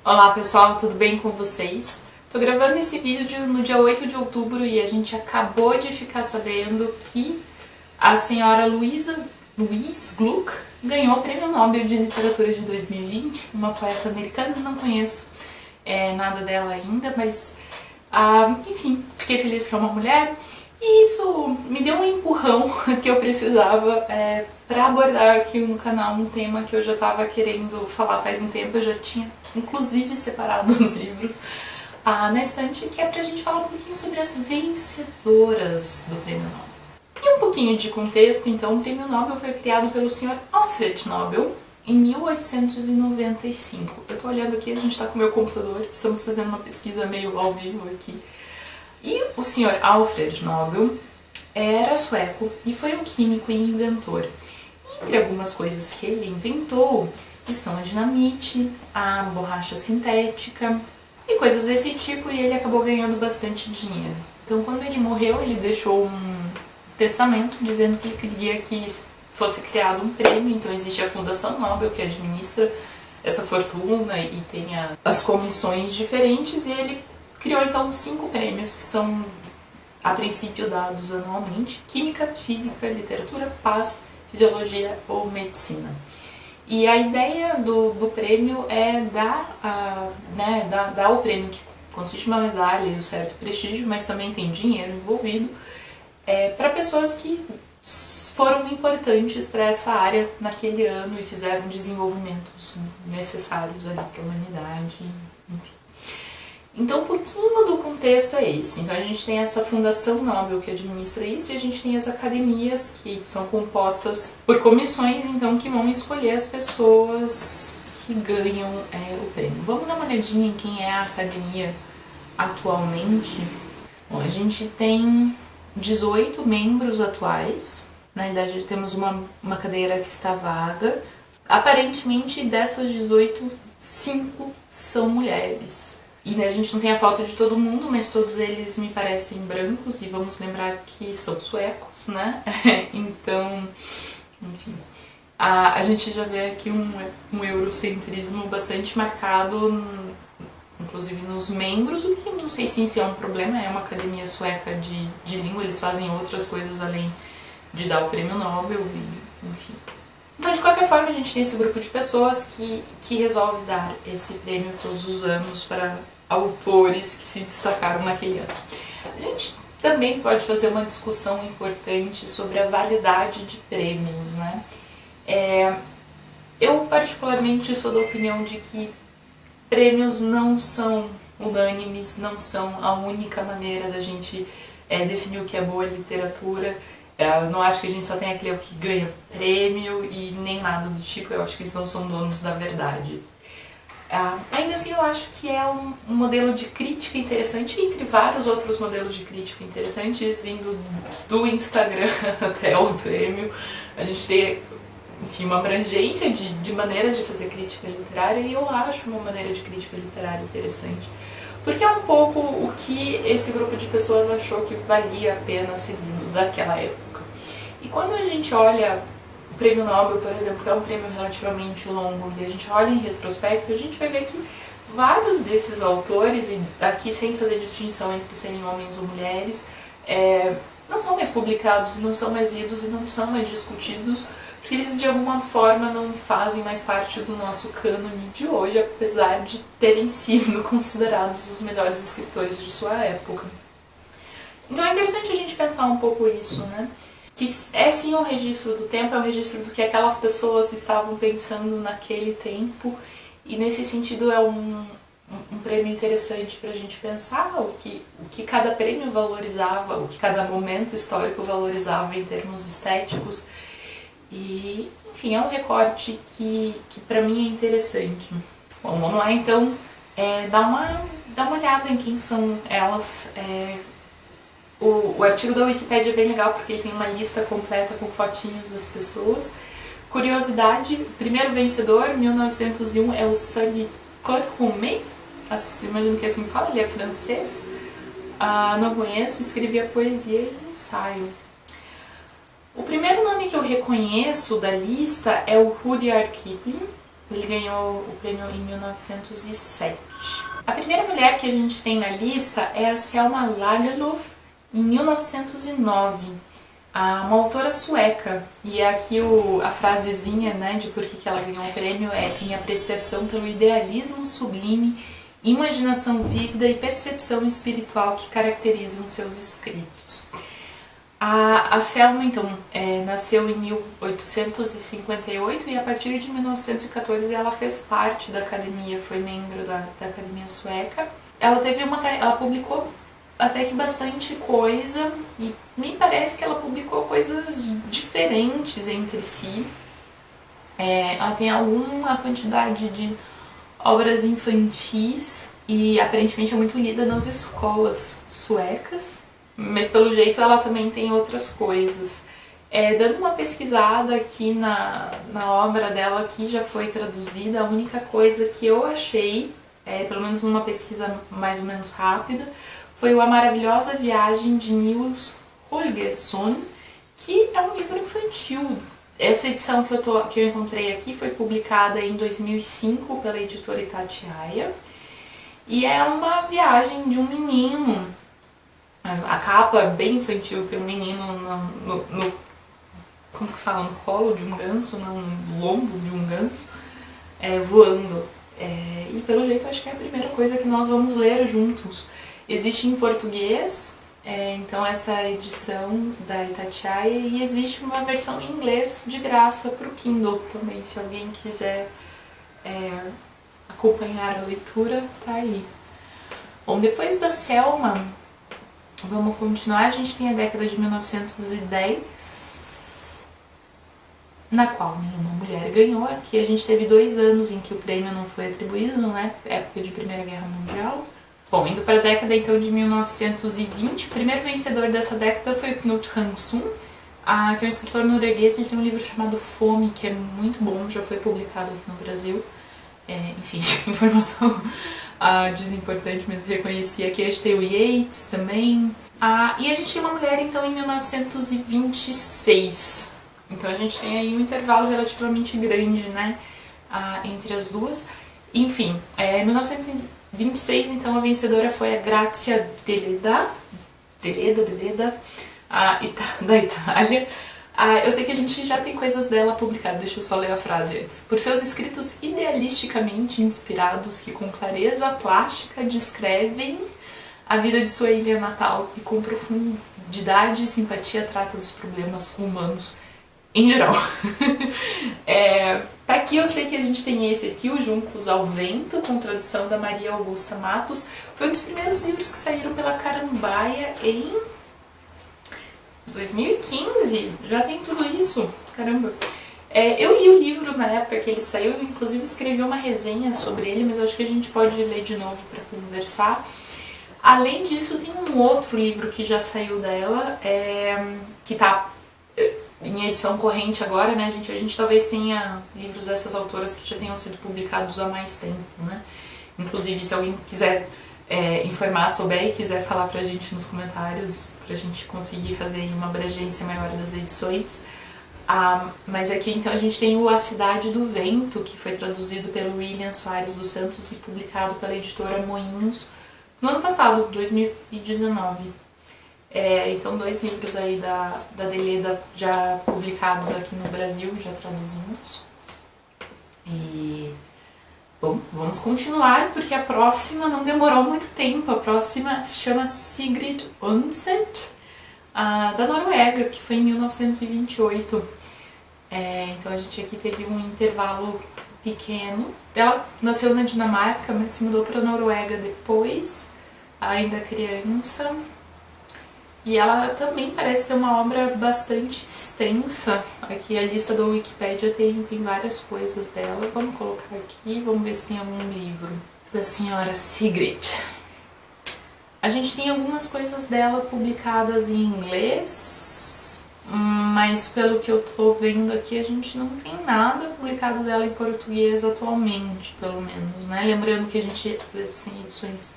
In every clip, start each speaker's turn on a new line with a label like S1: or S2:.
S1: Olá pessoal, tudo bem com vocês? Estou gravando esse vídeo no dia 8 de outubro e a gente acabou de ficar sabendo que a senhora Louise Gluck ganhou o Prêmio Nobel de Literatura de 2020, uma poeta americana. Não conheço nada dela ainda, mas enfim, fiquei feliz que é uma mulher. E isso me deu um empurrão que eu precisava para abordar aqui no canal um tema que eu já estava querendo falar faz um tempo. Eu já tinha inclusive separado os livros na estante, que é pra gente falar um pouquinho sobre as vencedoras do Prêmio Nobel. E um pouquinho de contexto, então, o Prêmio Nobel foi criado pelo Sr. Alfred Nobel em 1895. Eu tô olhando aqui, a gente tá com o meu computador, estamos fazendo uma pesquisa meio ao vivo aqui. E o Sr. Alfred Nobel era sueco e foi um químico e inventor. Entre algumas coisas que ele inventou estão a dinamite, a borracha sintética e coisas desse tipo, e ele acabou ganhando bastante dinheiro. Então, quando ele morreu, ele deixou um testamento dizendo que ele queria que fosse criado um prêmio. Então existe a Fundação Nobel, que administra essa fortuna e tem as comissões diferentes, e ele criou então 5 prêmios que são a princípio dados anualmente: Química, Física, Literatura, Paz, Fisiologia ou Medicina. E a ideia do prêmio é dar o prêmio, que consiste em uma medalha e um certo prestígio, mas também tem dinheiro envolvido, para pessoas que foram importantes para essa área naquele ano e fizeram desenvolvimentos necessários ali para a humanidade, enfim. Então, um pouquinho do contexto é esse. Então, a gente tem essa Fundação Nobel que administra isso, e a gente tem as academias, que são compostas por comissões, então, que vão escolher as pessoas que ganham o prêmio. Vamos dar uma olhadinha em quem é a academia atualmente. Bom, a gente tem 18 membros atuais. Na verdade, temos uma cadeira que está vaga. Aparentemente, dessas 18, 5 são mulheres. E a gente não tem a foto de todo mundo, mas todos eles me parecem brancos, e vamos lembrar que são suecos, né? Então, enfim. A gente já vê aqui um eurocentrismo bastante marcado, inclusive nos membros, o que não sei se isso é um problema. É uma academia sueca de língua, eles fazem outras coisas além de dar o Prêmio Nobel, e, enfim. Então, de qualquer forma, a gente tem esse grupo de pessoas que resolve dar esse prêmio todos os anos para autores que se destacaram naquele ano. A gente também pode fazer uma discussão importante sobre a validade de prêmios, né? Eu particularmente sou da opinião de que prêmios não são unânimes, não são a única maneira da gente definir o que é boa literatura. Eu não acho que a gente só tem aquele que ganha prêmio e nem nada do tipo. Eu acho que eles não são donos da verdade. Ainda assim, eu acho que é um modelo de crítica interessante, entre vários outros modelos de crítica interessantes, indo do Instagram até o prêmio. A gente tem, enfim, uma abrangência de maneiras de fazer crítica literária, e eu acho uma maneira de crítica literária interessante, porque é um pouco o que esse grupo de pessoas achou que valia a pena ser lido daquela época. E quando a gente olha o Prêmio Nobel, por exemplo, que é um prêmio relativamente longo, e a gente olha em retrospecto, a gente vai ver que vários desses autores, e aqui sem fazer distinção entre serem homens ou mulheres, não são mais publicados, não são mais lidos e não são mais discutidos, porque eles de alguma forma não fazem mais parte do nosso cânone de hoje, apesar de terem sido considerados os melhores escritores de sua época. Então é interessante a gente pensar um pouco isso, né? Que é sim um registro do tempo, é um registro do que aquelas pessoas estavam pensando naquele tempo, e nesse sentido é um prêmio interessante para a gente pensar o que cada prêmio valorizava, o que cada momento histórico valorizava em termos estéticos. E, enfim, é um recorte que para mim é interessante. Bom, vamos lá então dar uma olhada em quem são elas. O artigo da Wikipédia é bem legal porque ele tem uma lista completa com fotinhos das pessoas. Curiosidade: o primeiro vencedor, 1901, é o Sully Corcomet, imagino que assim fala, ele é francês. Não conheço, escrevia poesia e ensaio. O primeiro nome que eu reconheço da lista é o Rudyard Kipling, Ele ganhou o prêmio em 1907. A primeira mulher que a gente tem na lista é a Selma Lagerlöf, em 1909. Uma autora sueca. E aqui a frasezinha, né, de por que ela ganhou o prêmio é em apreciação pelo idealismo sublime, imaginação vívida e percepção espiritual que caracterizam seus escritos. A Selma, então, nasceu em 1858 e a partir de 1914 ela fez parte da academia, foi membro da academia sueca. Ela publicou até que bastante coisa e me parece que ela publicou coisas diferentes entre si. Ela tem alguma quantidade de obras infantis e aparentemente é muito lida nas escolas suecas, mas pelo jeito ela também tem outras coisas. Dando uma pesquisada aqui na obra dela que já foi traduzida, a única coisa que eu achei, pelo menos numa pesquisa mais ou menos rápida, foi A Maravilhosa Viagem de Nils Holgersson, que é um livro infantil. Essa edição que eu encontrei aqui foi publicada em 2005 pela editora Itatiaia e é uma viagem de um menino. A capa é bem infantil, tem um menino como que fala? No colo de um ganso, no lombo de um ganso, voando. E pelo jeito acho que é a primeira coisa que nós vamos ler juntos. Existe em português, então essa edição da Itatiaia, e existe uma versão em inglês de graça para o Kindle também, se alguém quiser acompanhar a leitura, tá aí. Bom, depois da Selma, vamos continuar. A gente tem a década de 1910, na qual nenhuma mulher ganhou. Aqui a gente teve 2 anos em que o prêmio não foi atribuído, né? Época de Primeira Guerra Mundial. Bom, indo para a década então de 1920, o primeiro vencedor dessa década foi o Knut Hamsun, que é um escritor norueguês. Ele tem um livro chamado Fome, que é muito bom, já foi publicado aqui no Brasil. Enfim, informação desimportante, mas reconheci. Aqui a gente tem o Yeats também. E a gente tem uma mulher então em 1926. Então a gente tem aí um intervalo relativamente grande, né, entre as duas. Enfim, em 1926 então a vencedora foi a Grazia Deledda, da Itália. Eu sei que a gente já tem coisas dela publicadas, deixa eu só ler a frase antes. Por seus escritos idealisticamente inspirados que com clareza plástica descrevem a vida de sua ilha natal e com profundidade e simpatia trata dos problemas humanos em geral. Tá aqui, eu sei que a gente tem esse aqui, o Juncos ao Vento, com tradução da Maria Augusta Matos. Foi um dos primeiros livros que saíram pela Carambaia em 2015, já tem tudo isso, caramba. Eu li o livro na época que ele saiu, eu inclusive escrevi uma resenha sobre ele, mas eu acho que a gente pode ler de novo para conversar. Além disso, tem um outro livro que já saiu dela, que tá em edição corrente agora, né? A gente talvez tenha livros dessas autoras que já tenham sido publicados há mais tempo, né? Inclusive, se alguém quiser informar sobre e quiser falar pra gente nos comentários, pra gente conseguir fazer uma abrangência maior das edições. Mas aqui então a gente tem o A Cidade do Vento, que foi traduzido pelo William Soares dos Santos e publicado pela editora Moinhos no ano passado, 2019. Então 2 livros aí da Deledda já publicados aqui no Brasil, já traduzidos. E bom, vamos continuar, porque a próxima não demorou muito tempo. A próxima se chama Sigrid Undset, da Noruega, que foi em 1928. Então a gente aqui teve um intervalo pequeno. Ela nasceu na Dinamarca, mas se mudou para a Noruega depois, ainda criança. E ela também parece ter uma obra bastante extensa. Aqui a lista do Wikipedia tem várias coisas dela. Vamos colocar aqui, vamos ver se tem algum livro da senhora Sigrid. A gente tem algumas coisas dela publicadas em inglês, mas pelo que eu tô vendo aqui, a gente não tem nada publicado dela em português atualmente, pelo menos, né? Lembrando que a gente às vezes tem edições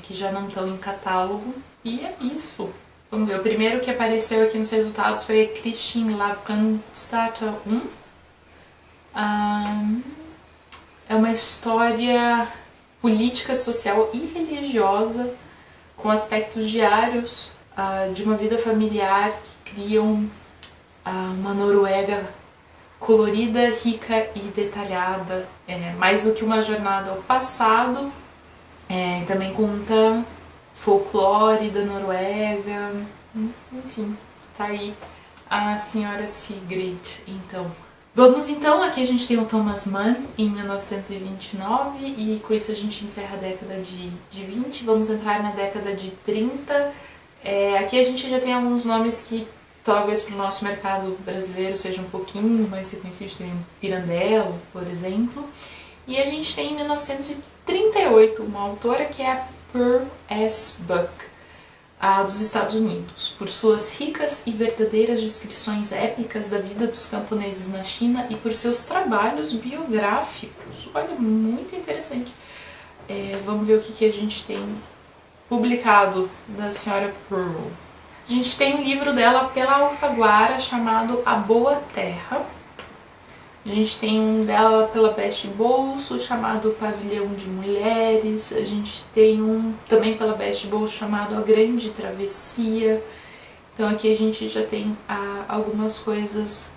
S1: que já não estão em catálogo. E é isso. Vamos ver, o primeiro que apareceu aqui nos resultados foi Kristin Lavransdatter 1. É uma história política, social e religiosa com aspectos diários de uma vida familiar que criam uma Noruega colorida, rica e detalhada. Mais do que uma jornada ao passado, também conta folclore da Noruega, enfim, tá aí a senhora Sigrid. Então, vamos então, aqui a gente tem o Thomas Mann em 1929 e com isso a gente encerra a década de 20, vamos entrar na década de 30. Aqui a gente já tem alguns nomes que talvez para o nosso mercado brasileiro seja um pouquinho mais reconhecido, tem Pirandello, por exemplo. E a gente tem em 1938 uma autora que é a Pearl S. Buck, dos Estados Unidos, por suas ricas e verdadeiras descrições épicas da vida dos camponeses na China e por seus trabalhos biográficos. Olha, muito interessante. Vamos ver o que a gente tem publicado da senhora Pearl. A gente tem um livro dela pela Alfaguara chamado A Boa Terra. A gente tem um dela pela Best Bolso chamado Pavilhão de Mulheres. A gente tem um também pela Best Bolso chamado A Grande Travessia. Então aqui a gente já tem algumas coisas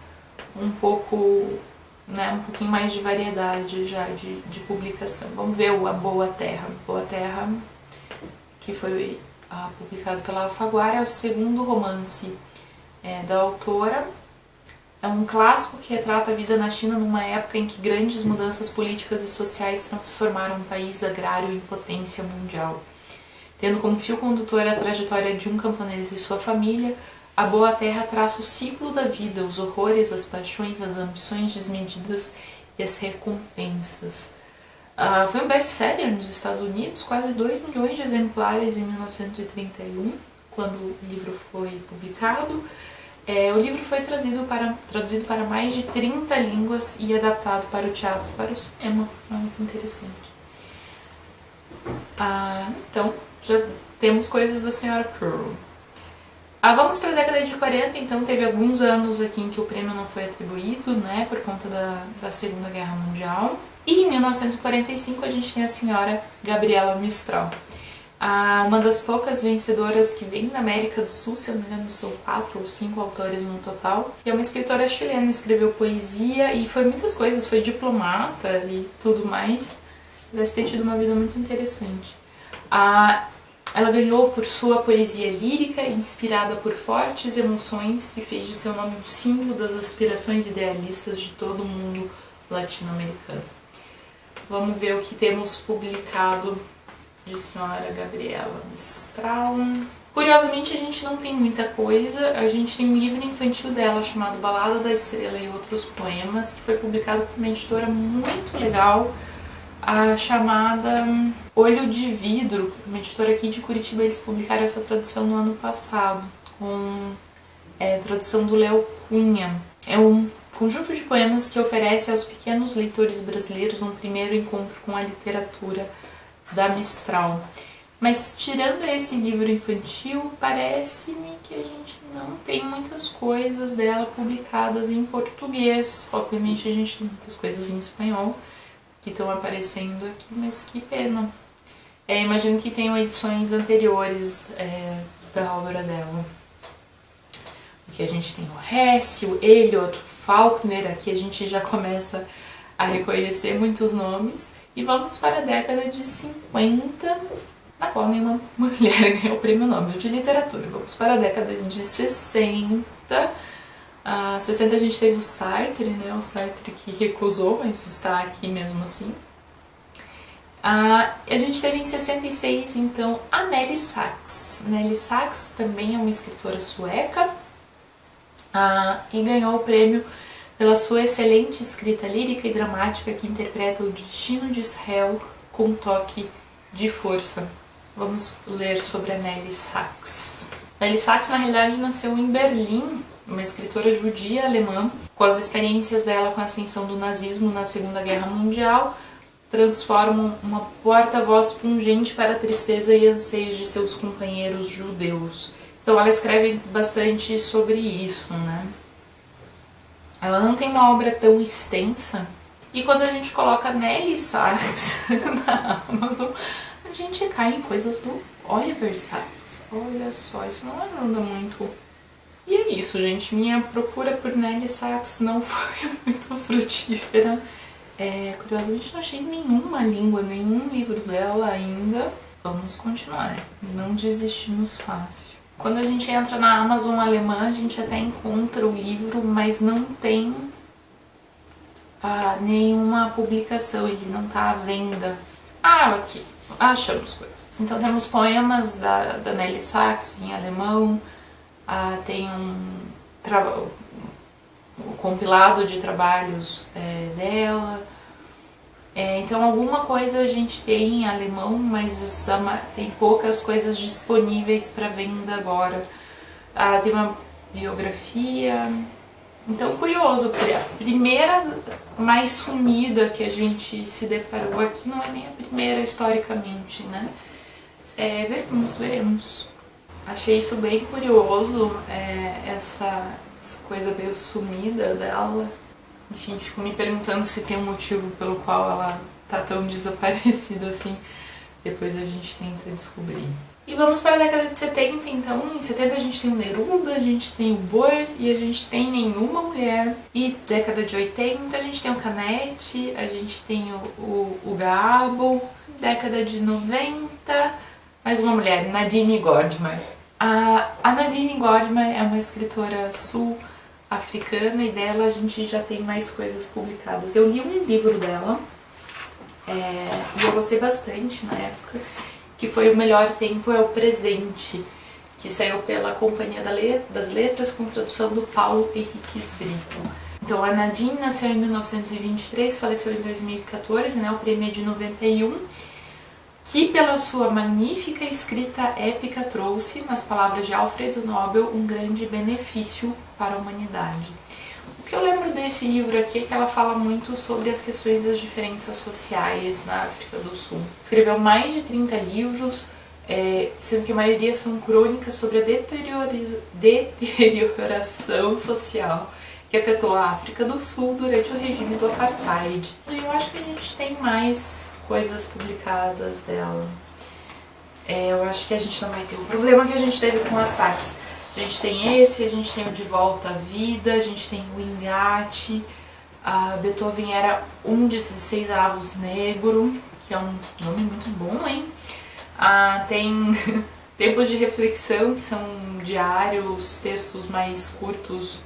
S1: um pouco, né, um pouquinho mais de variedade já de publicação. Vamos ver o A Boa Terra. Boa Terra, que foi publicado pela Alfaguara, é o segundo romance da autora. É um clássico que retrata a vida na China numa época em que grandes mudanças políticas e sociais transformaram um país agrário em potência mundial. Tendo como fio condutor a trajetória de um camponês e sua família, A Boa Terra traça o ciclo da vida, os horrores, as paixões, as ambições desmedidas e as recompensas. Foi um best-seller nos Estados Unidos, quase 2 milhões de exemplares em 1931, quando o livro foi publicado. O livro foi traduzido para mais de 30 línguas e adaptado para o teatro e para o cinema. Muito interessante. Então, já temos coisas da senhora Pearl. Vamos para a década de 40, então teve alguns anos aqui em que o prêmio não foi atribuído, né, por conta da Segunda Guerra Mundial. E em 1945 a gente tem a senhora Gabriela Mistral. Uma das poucas vencedoras que vem da América do Sul, se eu não me engano são 4 ou 5 autores no total. E é uma escritora chilena, escreveu poesia e foi muitas coisas, foi diplomata e tudo mais. Deve ter tido uma vida muito interessante. Ela ganhou por sua poesia lírica, inspirada por fortes emoções, que fez de seu nome um símbolo das aspirações idealistas de todo o mundo latino-americano. Vamos ver o que temos publicado de senhora Gabriela Mistral. Curiosamente, a gente não tem muita coisa. A gente tem um livro infantil dela chamado Balada da Estrela e Outros Poemas, que foi publicado por uma editora muito legal, chamada Olho de Vidro, uma editora aqui de Curitiba. Eles publicaram essa tradução no ano passado, com tradução do Léo Cunha. É um conjunto de poemas que oferece aos pequenos leitores brasileiros um primeiro encontro com a literatura da Mistral. Mas tirando esse livro infantil, parece-me que a gente não tem muitas coisas dela publicadas em português. Obviamente a gente tem muitas coisas em espanhol que estão aparecendo aqui, mas que pena. Imagino que tenham edições anteriores da obra dela. Aqui a gente tem o Hesse, o Eliot, o Faulkner, aqui a gente já começa a reconhecer muitos nomes. E vamos para a década de 50, na qual nenhuma mulher ganhou o prêmio Nobel de Literatura. Vamos para a década de 60. 60 a gente teve o Sartre, né? O Sartre que recusou, mas está aqui mesmo assim. A gente teve em 66, então, a Nelly Sachs. Nelly Sachs também é uma escritora sueca e ganhou o prêmio pela sua excelente escrita lírica e dramática que interpreta o destino de Israel com um toque de força. Vamos ler sobre a Nelly Sachs. Nelly Sachs, na realidade, nasceu em Berlim, uma escritora judia alemã. Com as experiências dela com a ascensão do nazismo na Segunda Guerra Mundial, transformam uma porta-voz pungente para a tristeza e anseios de seus companheiros judeus. Então ela escreve bastante sobre isso, né? Ela não tem uma obra tão extensa. E quando a gente coloca Nelly Sachs na Amazon, a gente cai em coisas do Oliver Sacks. Olha só, isso não ajuda muito. E é isso, gente. Minha procura por Nelly Sachs não foi muito frutífera. Curiosamente, não achei nenhuma língua, nenhum livro dela ainda. Vamos continuar. Não desistimos fácil. Quando a gente entra na Amazon alemã, a gente até encontra o livro, mas não tem nenhuma publicação, ele não tá à venda. Aqui, achamos coisas. Então temos poemas da Nelly Sachs em alemão, tem um compilado de trabalhos dela. Então alguma coisa a gente tem em alemão, mas tem poucas coisas disponíveis para venda agora. Tem uma biografia. Então, curioso, porque a primeira mais sumida que a gente se deparou aqui não é nem a primeira historicamente, né? Veremos. Achei isso bem curioso, essa coisa meio sumida dela. Enfim, fico me perguntando se tem um motivo pelo qual ela tá tão desaparecida assim. Depois a gente tenta descobrir. E vamos para a década de 70, então. Em 70 a gente tem o Neruda, a gente tem o Bohr e a gente tem Nenhuma Mulher. E década de 80 a gente tem o Canetti, a gente tem o Gabo. Década de 90, mais uma mulher, Nadine Gordimer. A Nadine Gordimer é uma escritora sul-africana e dela a gente já tem mais coisas publicadas. Eu li um livro dela e eu gostei bastante na época, que foi O Melhor Tempo é o Presente, que saiu pela Companhia das Letras com tradução do Paulo Henriques Brito. Então a Nadine nasceu em 1923, faleceu em 2014, né, o prêmio é de 91, que pela sua magnífica escrita épica trouxe, nas palavras de Alfredo Nobel, um grande benefício para a humanidade. O que eu lembro desse livro aqui é que ela fala muito sobre as questões das diferenças sociais na África do Sul. Escreveu mais de 30 livros, sendo que a maioria são crônicas sobre a deterioração social que afetou a África do Sul durante o regime do Apartheid. E eu acho que a gente tem mais coisas publicadas dela. Eu acho que a gente não vai ter o problema que a gente teve com as Sachs. A gente tem esse, a gente tem o De Volta à Vida, a gente tem o Engate, Beethoven era um 16avos negro, que é um nome muito bom, hein? Tem Tempos de Reflexão, que são diários, textos mais curtos,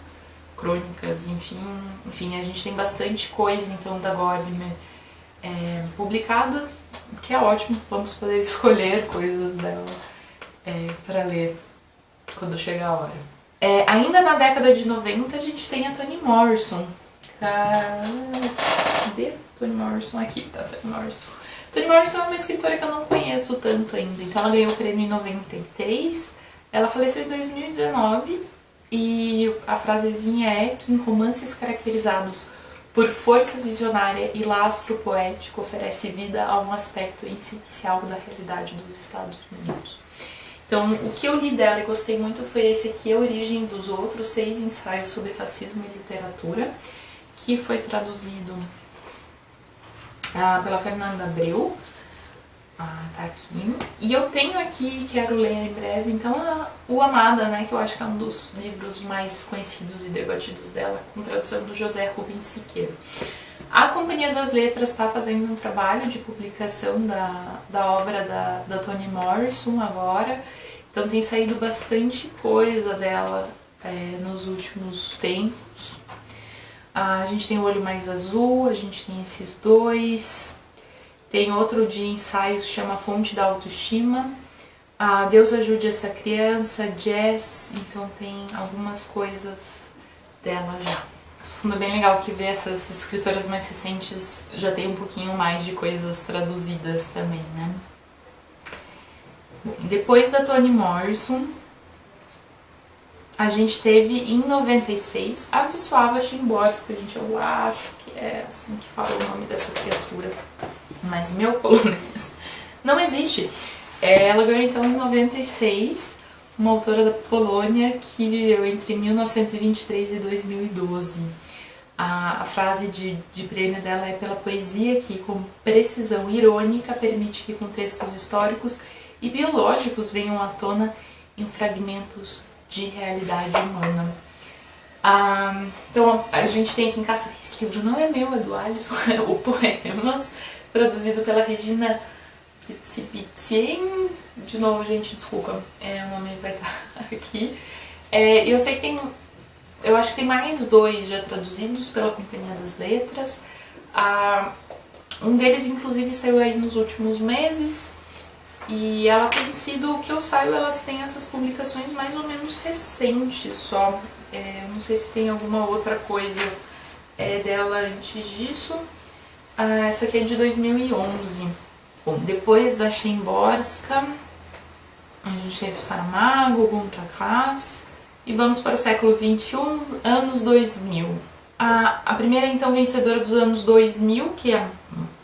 S1: crônicas, enfim, a gente tem bastante coisa então da Gordimer publicada, que é ótimo, vamos poder escolher coisas dela para ler quando chegar a hora. Ainda na década de 90 a gente tem a Toni Morrison. Cadê Toni Morrison? Aqui tá Toni Morrison. Toni Morrison é uma escritora que eu não conheço tanto ainda, então ela ganhou o prêmio em 93, ela faleceu em 2019 e a frasezinha é que em romances caracterizados por força visionária e lastro poético oferece vida a um aspecto essencial da realidade dos Estados Unidos. Então, o que eu li dela e gostei muito foi esse aqui, A Origem dos Outros, 6 ensaios sobre racismo e literatura, que foi traduzido pela Fernanda Abreu. Tá aqui. E eu tenho aqui, quero ler em breve, então, o Amada, né, que eu acho que é um dos livros mais conhecidos e debatidos dela, com tradução do José Rubens Siqueira. A Companhia das Letras está fazendo um trabalho de publicação da obra da Toni Morrison agora, então tem saído bastante coisa dela nos últimos tempos. A gente tem O Olho Mais Azul, a gente tem esses dois, tem outro de ensaios, chama Fonte da Autoestima, Deus Ajude Essa Criança, Jazz, então tem algumas coisas dela já. É bem legal que ver essas escritoras mais recentes já tem um pouquinho mais de coisas traduzidas também, né? Bom, depois da Toni Morrison, a gente teve em 96 a Wisława Szymborska, gente, eu acho que é assim que fala o nome dessa criatura, mas meu polonês não existe. Ela ganhou então em 96, uma autora da Polônia que viveu entre 1923 e 2012. A frase de prêmio dela é: pela poesia que, com precisão irônica, permite que contextos históricos e biológicos venham à tona em fragmentos de realidade humana. Então a gente tem aqui em casa, esse livro não é meu, é do Alisson, é o Poemas, traduzido pela Regina Pitsipitsien. De novo, gente, desculpa, o nome vai estar aqui. Eu sei que eu acho que tem mais 2 já traduzidos pela Companhia das Letras. Um deles, inclusive, saiu aí nos últimos meses. E ela tem sido, o que eu saio, elas têm essas publicações mais ou menos recentes só. Não sei se tem alguma outra coisa dela antes disso. Essa aqui é de 2011. Bom, depois da Szymborska, a gente teve o Saramago, Gunta Grass, e vamos para o século XXI, anos 2000. A primeira, então, vencedora dos anos 2000, que a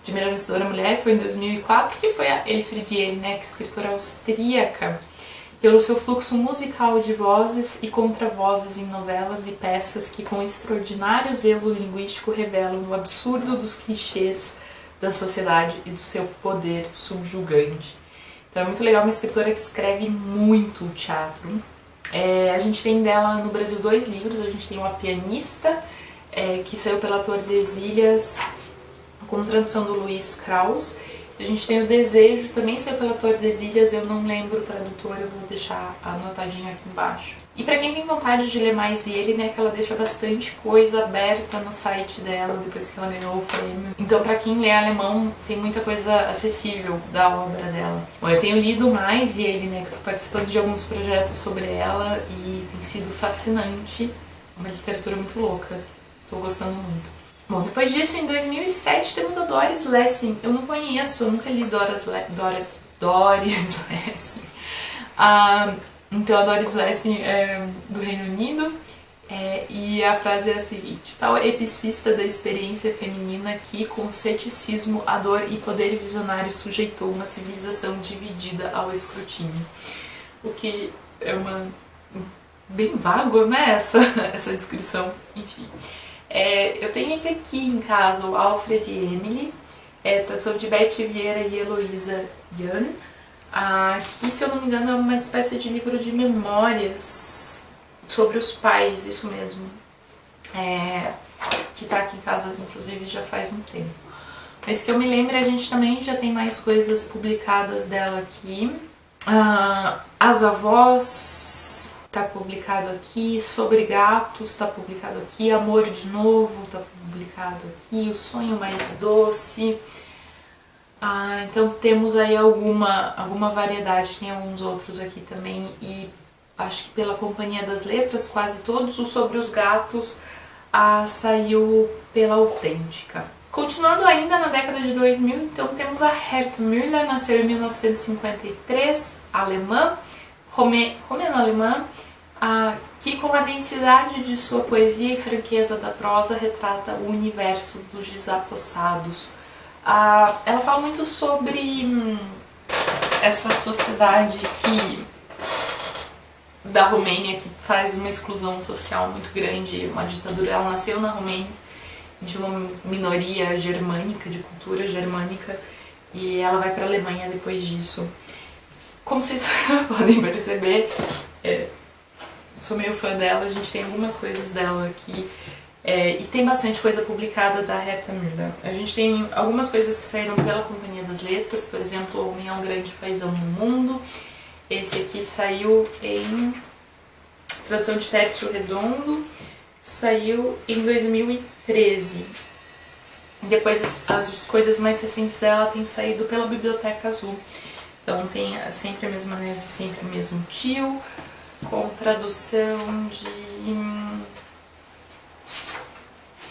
S1: primeira vencedora mulher foi em 2004, que foi a Elfriede Jelinek, escritora austríaca, pelo seu fluxo musical de vozes e contravozes em novelas e peças que, com extraordinário zelo linguístico, revelam o absurdo dos clichês da sociedade e do seu poder subjugante. Então é muito legal, uma escritora que escreve muito teatro. A gente tem dela no Brasil 2 livros. A gente tem A Pianista, que saiu pela Tordesilhas, com tradução do Luiz Krauss. A gente tem O Desejo, também saiu pela Tordesilhas, eu não lembro o tradutor, eu vou deixar anotadinho aqui embaixo. E pra quem tem vontade de ler mais Jelinek, ela deixa bastante coisa aberta no site dela, depois que ela ganhou o prêmio. Então pra quem lê alemão, tem muita coisa acessível da obra dela. Bom, eu tenho lido mais Jelinek, tô participando de alguns projetos sobre ela e tem sido fascinante, uma literatura muito louca, tô gostando muito. Bom, depois disso, em 2007, temos a Doris Lessing. Eu não conheço, eu nunca li Doris Lessing. Então, a Doris Lessing é do Reino Unido, e a frase é a seguinte: tal epicista da experiência feminina que, com ceticismo, a dor e poder visionário, sujeitou uma civilização dividida ao escrutínio. O que é bem vago, né, essa descrição, enfim. Eu tenho esse aqui em casa, o Alfred e Emily, tradução de Beth Vieira e Heloísa Jan, que, se eu não me engano, é uma espécie de livro de memórias sobre os pais, isso mesmo, que tá aqui em casa, inclusive, já faz um tempo. Mas que eu me lembro, a gente também já tem mais coisas publicadas dela aqui. As Avós está publicado aqui, Sobre Gatos está publicado aqui, Amor de Novo está publicado aqui, O Sonho Mais Doce. Então temos aí alguma variedade, tem alguns outros aqui também, e acho que pela Companhia das Letras, quase todos. O Sobre os Gatos saiu pela Autêntica. Continuando ainda na década de 2000, então temos a Herta Müller, nasceu em 1953, alemã, romeno-alemã, que, com a densidade de sua poesia e franqueza da prosa, retrata o universo dos desapossados. Ela fala muito sobre essa sociedade da Romênia, que faz uma exclusão social muito grande, uma ditadura. Ela nasceu na Romênia, de uma minoria germânica, de cultura germânica, e ela vai para a Alemanha depois disso. Como vocês podem perceber, sou meio fã dela, a gente tem algumas coisas dela aqui, e tem bastante coisa publicada da Herta Müller. A gente tem algumas coisas que saíram pela Companhia das Letras, por exemplo, O Homem é um Grande Fazão no Mundo. Esse aqui saiu em tradução de Tércio Redondo, saiu em 2013. Depois as coisas mais recentes dela têm saído pela Biblioteca Azul. Então tem Sempre a Mesma Neve, Sempre o Mesmo Tio, com tradução de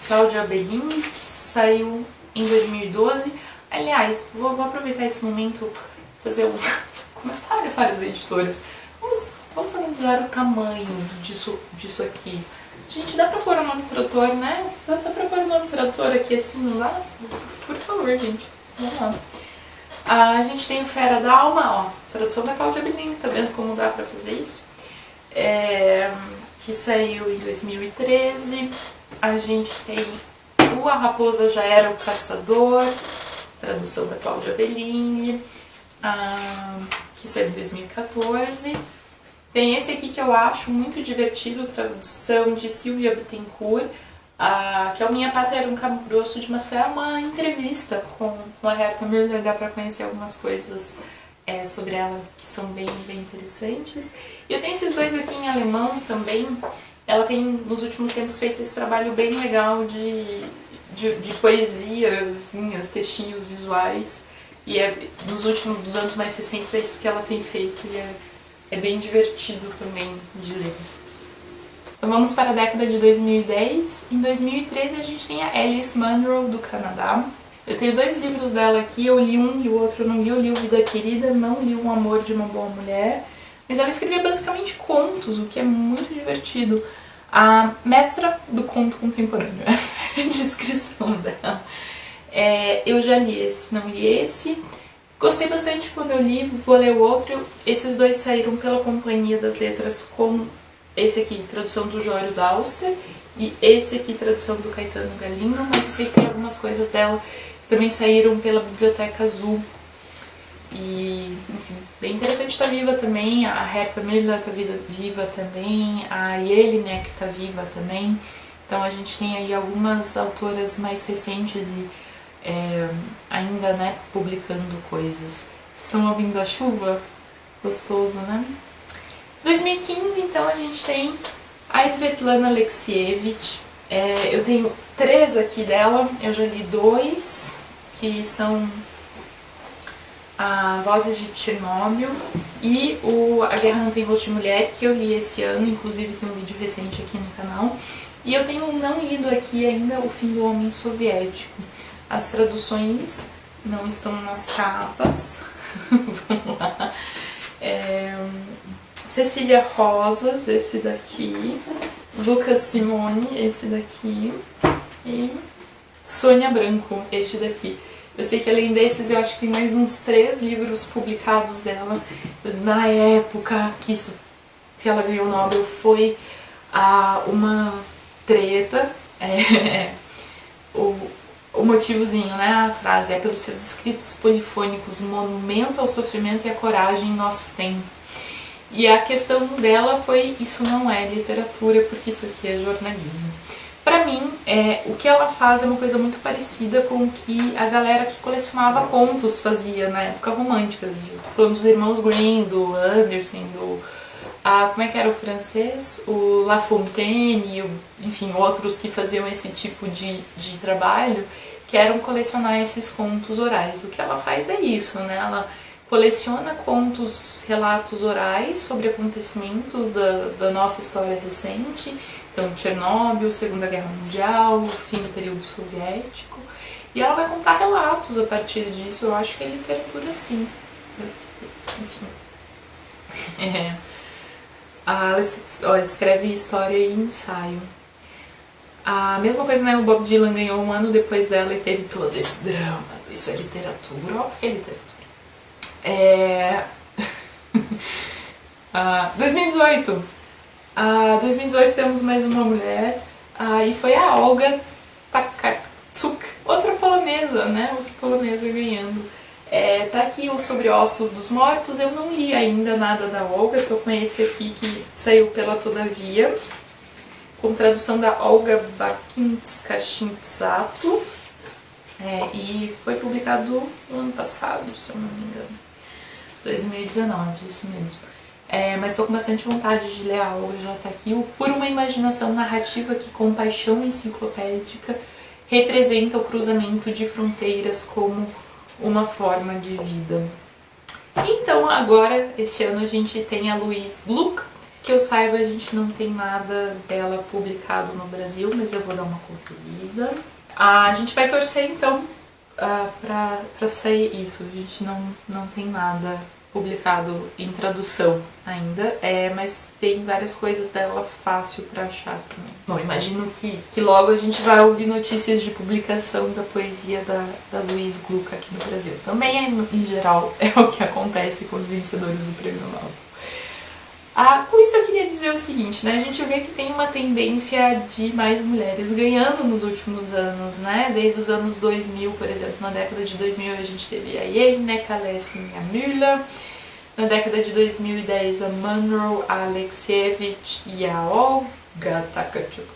S1: Cláudia Belin, saiu em 2012. Aliás, vou aproveitar esse momento para fazer um comentário para as editoras. Vamos analisar o tamanho disso aqui. Gente, dá pra pôr o nome do tradutor, né? Dá pra pôr o nome do tradutor aqui assim, não dá? Por favor, gente. Vamos lá. A gente tem o Fera da Alma, ó, tradução da Cláudia Belin, tá vendo como dá pra fazer isso? Que saiu em 2013. a gente tem o A Raposa Já Era o Caçador, tradução da Cláudia Bellini, que saiu em 2014. Tem esse aqui que eu acho muito divertido, tradução de Silvia Bittencourt, que é o Minha Pátria Era um Cabo Grosso de Maceió, é uma entrevista com a Herta Müller, dá pra conhecer algumas coisas sobre ela que são bem interessantes. E eu tenho esses dois aqui em alemão também. Ela tem, nos últimos tempos, feito esse trabalho bem legal de poesia, assim, os textinhos visuais. E nos últimos anos mais recentes é isso que ela tem feito e é bem divertido também de ler. Então vamos para a década de 2010. Em 2013 a gente tem a Alice Munro, do Canadá. Eu tenho dois livros dela aqui, eu li um e o outro não li. Eu li o Vida Querida, não li O Amor de uma Boa Mulher. Mas ela escrevia basicamente contos, o que é muito divertido. A mestra do conto contemporâneo, essa é a descrição dela. Eu já li esse, não li esse. Gostei bastante quando eu li, vou ler o outro. Esses dois saíram pela Companhia das Letras, com esse aqui, tradução do Jório Dauster, e esse aqui, tradução do Caetano Galindo, mas eu sei que tem algumas coisas dela que também saíram pela Biblioteca Azul. E, enfim, bem interessante, está viva também, a Herta Müller está viva também, a Jelinek está viva também. Então a gente tem aí algumas autoras mais recentes e ainda, né, publicando coisas. Vocês estão ouvindo a chuva? Gostoso, né? 2015, então, a gente tem a Svetlana Alexievich. Eu tenho 3 aqui dela, eu já li 2, que são Vozes de Chernobyl e A Guerra Não Tem Rosto de Mulher, que eu li esse ano, inclusive tem um vídeo recente aqui no canal. E eu tenho não lido aqui ainda O Fim do Homem Soviético. As traduções não estão nas capas. Vamos lá. Cecília Rosas, esse daqui. Lucas Simone, esse daqui. E Sônia Branco, este daqui. Eu sei que além desses, eu acho que tem mais uns 3 livros publicados dela. Na época que ela ganhou o Nobel, foi uma treta. O motivozinho, né? A frase é: pelos seus escritos polifônicos, monumento ao sofrimento e à coragem em nosso tempo. E a questão dela foi: isso não é literatura, porque isso aqui é jornalismo. Pra mim, o que ela faz é uma coisa muito parecida com o que a galera que colecionava contos fazia na época romântica. Eu tô falando dos irmãos Grimm, do Andersen, como é que era o francês? O La Fontaine, enfim, outros que faziam esse tipo de trabalho, que eram colecionar esses contos orais. O que ela faz é isso, né? Ela coleciona contos, relatos orais sobre acontecimentos da nossa história recente. Então, Chernobyl, Segunda Guerra Mundial, o fim do período soviético. E ela vai contar relatos a partir disso. Eu acho que é literatura, sim. Enfim. Ela escreve história e ensaio. A mesma coisa, né? O Bob Dylan ganhou um ano depois dela e teve todo esse drama. Isso é literatura? Óbvio que é literatura. 2018. 2018 temos mais uma mulher, e foi a Olga Tokarczuk, outra polonesa, né? Outra polonesa ganhando. Tá aqui o Sobre Ossos dos Mortos. Eu não li ainda nada da Olga, tô com esse aqui que saiu pela Todavia, com tradução da Olga Bakinska-Shintzato, e foi publicado no ano passado, se eu não me engano, 2019, isso mesmo. Mas estou com bastante vontade de ler a Olga, já tá aqui. Por uma imaginação narrativa que, com paixão enciclopédica, representa o cruzamento de fronteiras como uma forma de vida. Então, agora, esse ano, a gente tem a Louise Gluck. Que eu saiba, a gente não tem nada dela publicado no Brasil, mas eu vou dar uma conferida. A gente vai torcer, então, pra sair isso. A gente não tem nada publicado em tradução ainda, mas tem várias coisas dela fácil pra achar também. Bom, imagino que logo a gente vai ouvir notícias de publicação da poesia da Louise Gluck aqui no Brasil. Também, em geral, é o que acontece com os vencedores do Prêmio Nobel. Com isso eu queria dizer o seguinte, né? A gente vê que tem uma tendência de mais mulheres ganhando nos últimos anos, né? Desde os anos 2000, por exemplo, na década de 2000 a gente teve a Jelena Kalesnik, a Müller. Na década de 2010, a Monroe, a Alexievich e a Olga Takachuk.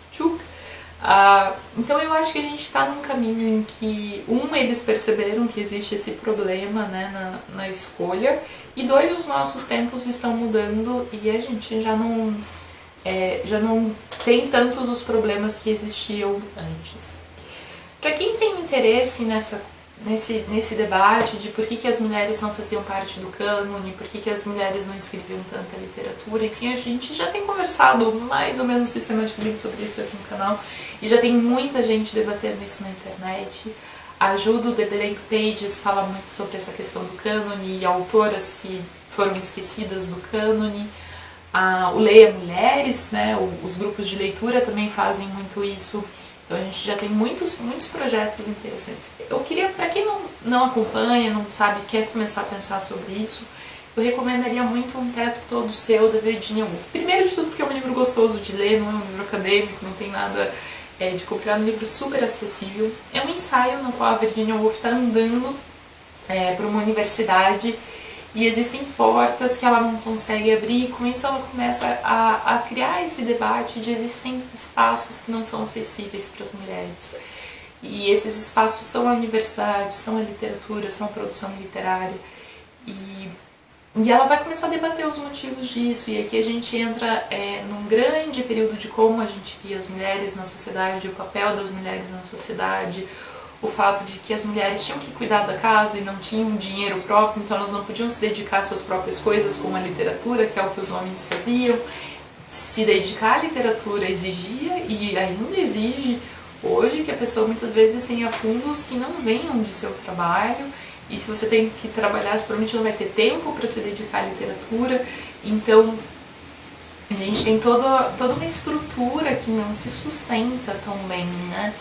S1: Então eu acho que a gente está num caminho em que, eles perceberam que existe esse problema, né, na escolha, e dois, os nossos tempos estão mudando e a gente já não tem tantos os problemas que existiam antes. Para quem tem interesse nesse debate de por que as mulheres não faziam parte do cânone, por que as mulheres não escreviam tanta literatura, enfim, a gente já tem conversado mais ou menos sistematicamente sobre isso aqui no canal e já tem muita gente debatendo isso na internet. A Ju do The Blank Pages fala muito sobre essa questão do cânone e autoras que foram esquecidas do cânone. O Leia Mulheres, né, os grupos de leitura também fazem muito isso. Então a gente já tem muitos projetos interessantes. Eu queria, para quem não acompanha, não sabe, quer começar a pensar sobre isso, eu recomendaria muito Um Teto Todo Seu, da Virginia Woolf. Primeiro de tudo porque é um livro gostoso de ler, não é um livro acadêmico, não tem nada de complicado, um livro super acessível. É um ensaio no qual a Virginia Woolf está andando para uma universidade e existem portas que ela não consegue abrir, e com isso ela começa a criar esse debate de existem espaços que não são acessíveis para as mulheres. E esses espaços são a universidade, são a literatura, são a produção literária. E ela vai começar a debater os motivos disso, e aqui a gente entra num grande período de como a gente via as mulheres na sociedade, o papel das mulheres na sociedade, o fato de que as mulheres tinham que cuidar da casa e não tinham dinheiro próprio, então elas não podiam se dedicar às suas próprias coisas, como a literatura, que é o que os homens faziam. Se dedicar à literatura exigia, e ainda exige hoje, que a pessoa muitas vezes tenha fundos que não venham de seu trabalho, e se você tem que trabalhar, você provavelmente não vai ter tempo para se dedicar à literatura. Então a gente tem toda uma estrutura que não se sustenta tão bem, né?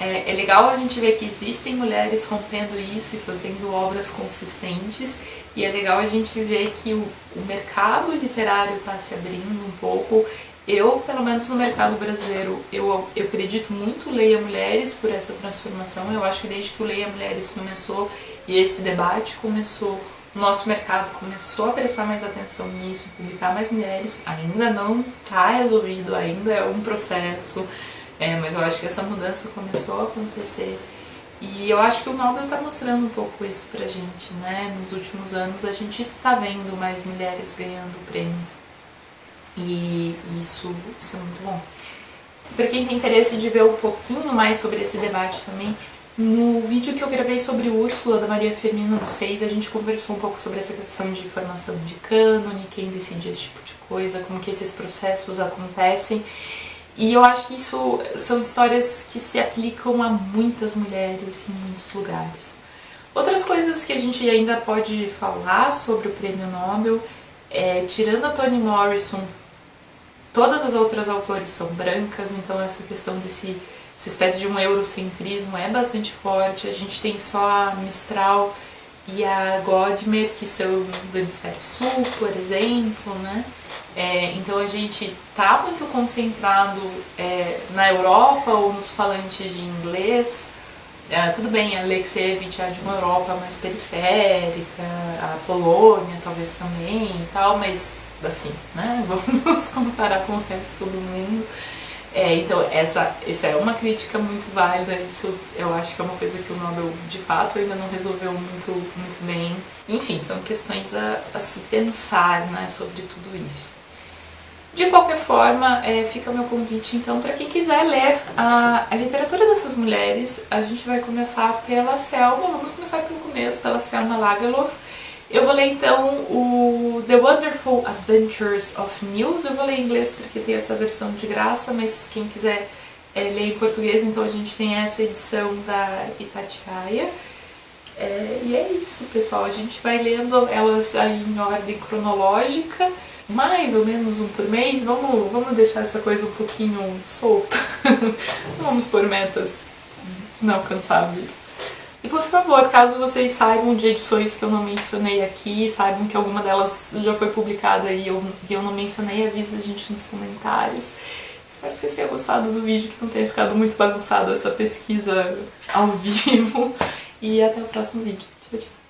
S1: É legal a gente ver que existem mulheres rompendo isso e fazendo obras consistentes, e é legal a gente ver que o mercado literário está se abrindo um pouco. Eu, pelo menos no mercado brasileiro, eu acredito muito Leia Mulheres por essa transformação. Eu acho que desde que o Leia Mulheres começou e esse debate começou, o nosso mercado começou a prestar mais atenção nisso, publicar mais mulheres. Ainda não está resolvido, ainda é um processo. Mas eu acho que essa mudança começou a acontecer e eu acho que o Nobel está mostrando um pouco isso pra gente, né? Nos últimos anos a gente está vendo mais mulheres ganhando o prêmio e isso é muito bom. Para quem tem interesse de ver um pouquinho mais sobre esse debate também, no vídeo que eu gravei sobre Úrsula, da Maria Firmina dos Seis, a gente conversou um pouco sobre essa questão de formação de cânone, quem decide esse tipo de coisa, como que esses processos acontecem. E eu acho que isso são histórias que se aplicam a muitas mulheres em muitos lugares. Outras coisas que a gente ainda pode falar sobre o Prêmio Nobel, tirando a Toni Morrison, todas as outras autores são brancas, então essa questão essa espécie de um eurocentrismo é bastante forte. A gente tem só a Mistral e a Godmer, que são do Hemisfério Sul, por exemplo, né? Então a gente está muito concentrado na Europa ou nos falantes de inglês. Tudo bem, a Alexievich é de uma Europa mais periférica, a Polônia talvez também e tal, mas assim, né? Vamos comparar com o resto do mundo. Então essa é uma crítica muito válida, isso eu acho que é uma coisa que o Nobel de fato ainda não resolveu muito bem. Enfim, são questões a se pensar, né, sobre tudo isso. De qualquer forma, fica o meu convite então para quem quiser ler a literatura dessas mulheres. A gente vai começar pela Selma, vamos começar pelo começo, pela Selma Lagerlöf. Eu vou ler então o The Wonderful Adventures of Nils. Eu vou ler em inglês porque tem essa versão de graça, mas quem quiser ler em português, então a gente tem essa edição da Itatiaia. E é isso, pessoal, a gente vai lendo elas aí em ordem cronológica, mais ou menos um por mês. Vamos deixar essa coisa um pouquinho solta, não vamos pôr metas inalcançáveis. E por favor, caso vocês saibam de edições que eu não mencionei aqui, saibam que alguma delas já foi publicada e eu não mencionei, avise a gente nos comentários. Espero que vocês tenham gostado do vídeo, que não tenha ficado muito bagunçado essa pesquisa ao vivo. E até o próximo vídeo.